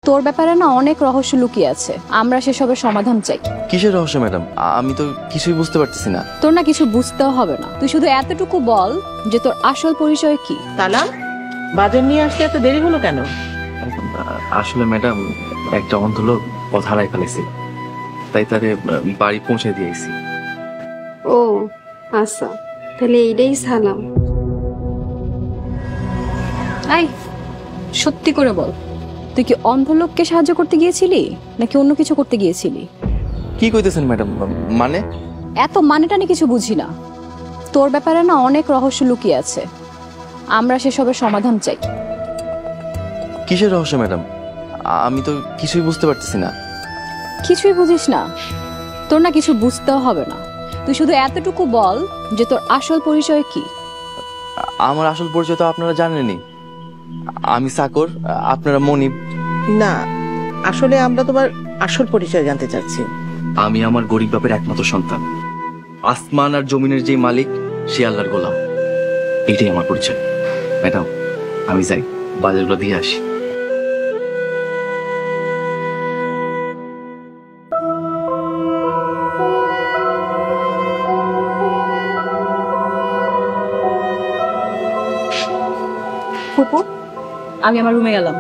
তোর ব্যাপারে না অনেক রহস্য লুকিয়ে আছে, আমরা সেসবের সমাধান চাই। কিসের রহস্য ম্যাডাম? আমি তো কিছুই বুঝতে পারতেছি না। তোর না কিছু বুঝতেও হবে না, তুই শুধু এতটুকু বল যে তোর আসল পরিচয় কি। সালাম, বাজার নিয়ে আসতে এত দেরি হলো কেন? আসলে ম্যাডাম, একটা অন্ধ লোক পথ হারাই ফেলেছিল, তাই তারে বাড়ি পৌঁছে দিয়েছি। ও আচ্ছা, তাহলে এইটাই সালাম। আই, সত্যি করে বল, তুই কি অন্ধ লোককে সাহায্য করতে গিয়েছিলি নাকি অন্য কিছু করতে গিয়েছিলি? কি কইতেছেন ম্যাডাম? মানে এত মানেটা নিয়ে কিছু বুঝি না। তোর ব্যাপারে না অনেক রহস্য লুকিয়ে আছে, আমরা সেসবের সমাধান চাই। কিসের রহস্য ম্যাডাম? আমি তো কিছুই বুঝতে পারতেছি না। কিছুই বুঝিস না? তোর না কিছু বুঝতেও হবে না, তুই শুধু এতটুকু বল যে তোর আসল পরিচয় কি। আমার আসল পরিচয় তো আপনারা জানেনই। আমি চাকর, আপনারা মনিব। না, আসলে আমরা তোমার আসল পরিচয় জানতে চাচ্ছি। আমি আমার গরিব বাপের একমাত্র সন্তান। আসমান আর জমিনের যে মালিক সে আল্লাহর গোলাম। এটাই আমার পরিচয়। ম্যাডাম, আমি যাই, বাজারগুলো দিয়ে আসি। ফুপু, আমি আমার রুমে গেলাম।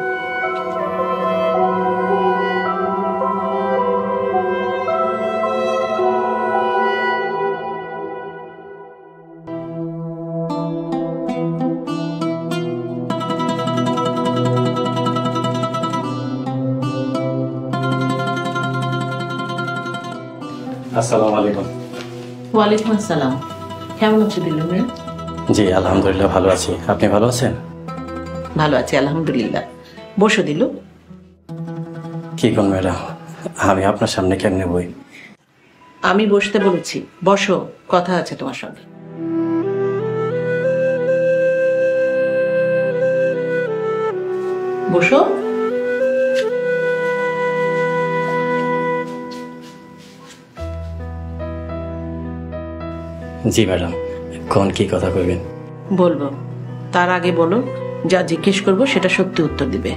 আসসালামু আলাইকুম। ওয়ালাইকুম আসসালাম। কেমন আছো দিলু মেয়ে? জি আলহামদুলিল্লাহ ভালো আছি, আপনি ভালো আছেন? ভালো আছি আলহামদুলিল্লাহ। বসো দিলু। কি কোন ম্যাডাম, আমি আপনার সামনে কেমনে বই? আমি বসতে বলেছি, বসো, কথা আছে তোমার সঙ্গে। বসো। জি ম্যাডাম, কোন কি কথা কইবেন? বলবো, তার আগে বলো, যা জিজ্ঞেস করবো সেটা সত্যি উত্তর দিবে।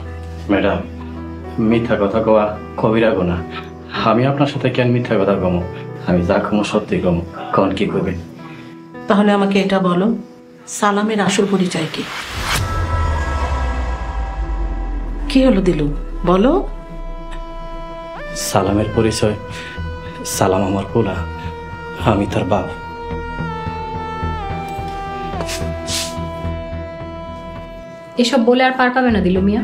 ম্যাডাম, মিথ্যা কথা কওয়া কবিরা গুনাহ। আমি আপনার সাথে কেন মিথ্যা কথা কমো? আমি যা কমো সত্যি কমো, কোন কি কইবেন? তাহলে আমাকে এটা বলো, সালামের আসল পরিচয় কি? কি হলো দিলু, বলো। সালামের পরিচয়, সালাম আমার পোলা, আমি তার বাপ। এসব বলে আর পার পাবে না দিলু মিয়া,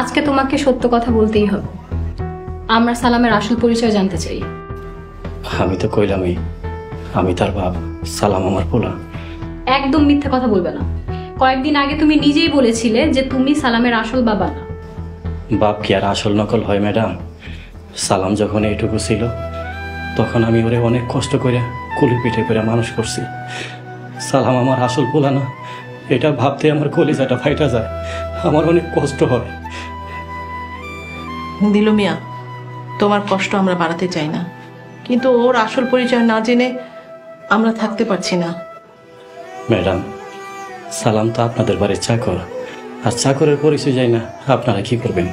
আজকে তোমাকে সত্য কথা বলতেই হবে। আমরা সালামের আসল পরিচয় জানতে চাই। আমি তো কইলামই, আমি তার বাপ, সালাম আমার পোলা। একদম মিথ্যে কথা বলবে না। কয়েকদিন আগে তুমি নিজেই বলেছিলে যে তুমি সালামের আসল বাবা না। বাপ কি আর আসল নকল হয় ম্যাডাম? সালাম যখন এইটুকু ছিল তখন আমি ওরে অনেক কষ্ট করে কুলি পিঠে করে মানুষ করছি। সালাম আমার আসল পোলা না, এটা ভাবতে আমার কলিজাটা ফাইটা যায়, আমার অনেক কষ্ট হয়। দিলু মিয়া, তোমার কষ্ট আমরা বাড়াতে চাই না, কিন্তু ওর আসল পরিচয় না জেনে আমরা থাকতে পারছি না। ম্যাডাম, সালাম তো আপনাদের বাড়ির চাকর, আর চাকরের পরিচয় যায় না, আপনারা কি করবেন?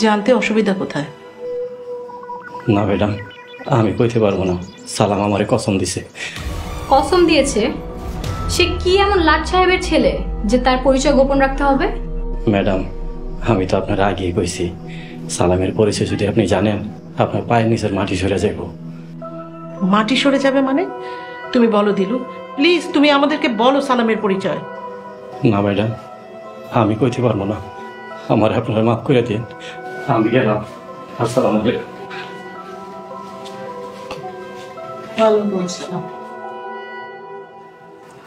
জানতে অসুবিধা কোথায়? না ম্যাডাম, আমি কইতে পারবো না। সালাম আমারে কসম দিছে। কসম দিয়েছে? সে কি এমন লাট সাহেবের ছেলে যে তার পরিচয় গোপন রাখতে হবে? ম্যাডাম, আমি তো আপনার আগেই কইছি, সালামের পরিচয় যদি আপনি জানেন আপনার পায়ের নিচের মাটি সরে যাব। মাটি সরে যাবে মানে? তুমি বলো দিলু, প্লিজ তুমি আমাদেরকে বলো সালামের পরিচয়। না ম্যাডাম, আমি কইতে পারবো না, আমার আপনারা মাফ করে দিন, আমি গেলাম। আসসালামু আলাইকুম।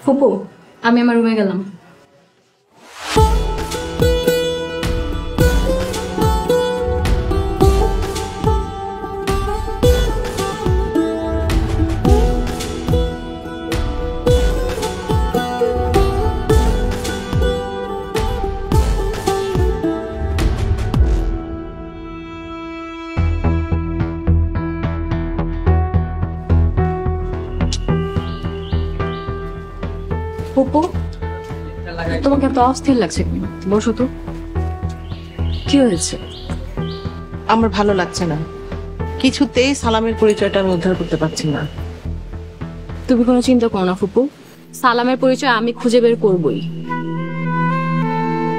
ফুপু, আমি আমার রুমে গেলাম। ফুপু, তোমাকে এত অস্থির লাগছে কেন? বসো তো। কি হয়েছে? আমার ভালো লাগছে না, কিছুতেই সালামের পরিচয়টা আমি উদ্ধার করতে পারছি না। তুমি কোনো চিন্তা করো না ফুপু, সালামের পরিচয় আমি খুঁজে বের করবই।